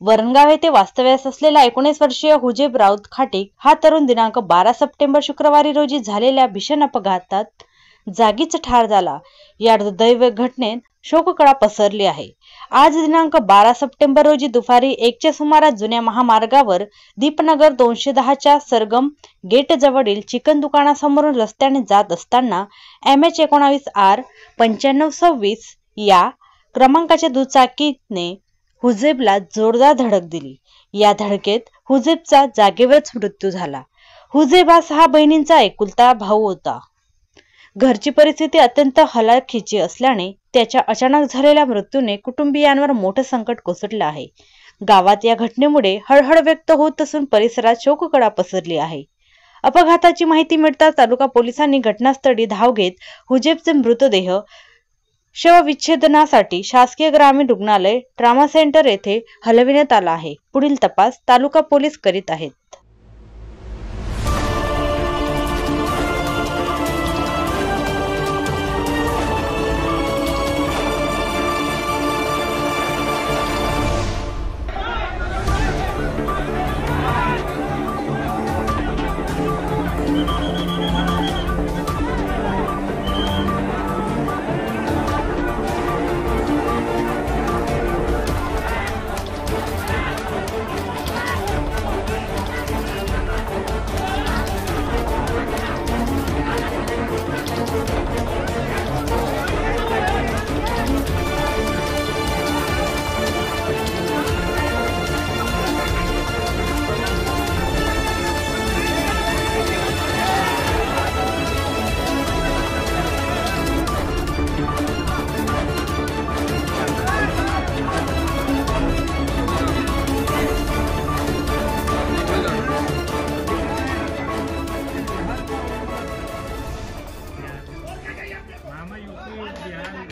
वरणगाव येथे वास्तव्यास असलेला 19 वर्षीय हुजेब राऊत खाटीक हा तरुण दिनांक 12 सप्टेंबर शुक्रवारी रोजी झालेल्या भीषण अपघातात जागीच ठार झाला। या दुर्दैवी घटनेत शोककळा पसरली आहे। आज दिनांक 12 सप्टेंबर रोजी दुपारी 1च्या सुमारास जुन्या महामार्गावर दीपनगर 210च्या सरगम गेट जवळील चिकन दुकानासमोरून रस्त्याने जात असताना MH19R 9526 या क्रमांकाच्या दुचाकीने हुजेबला जोरदार धडक दिली। या धडकेत हुजेबचा जागेवरच मृत्यू झाला। हुजेब हा 6 बहिणींचा एकुलता भाऊ होता। घरची परिस्थिती अत्यंत हलाखीची असल्याने त्याच्या अचानक झालेल्या मृत्यूने कुटुंबियांवर मोठे संकट कोसळले आहे। गावात या घटनेमुळे हळहळ व्यक्त होत असून परिसरात शोककळा पसरली आहे। अपघाताची माहिती मिळताच तालुका पोलिसांनी घटनास्थळी धाव घेत हुजेबचे मृतदेह शवविच्छेदनासाठी शासकीय ग्रामीण रुग्णालय ट्रॉमा सेंटर येथे हलविण्यात आला आहे। पुढील तपास तालुका पोलीस करीत आहेत।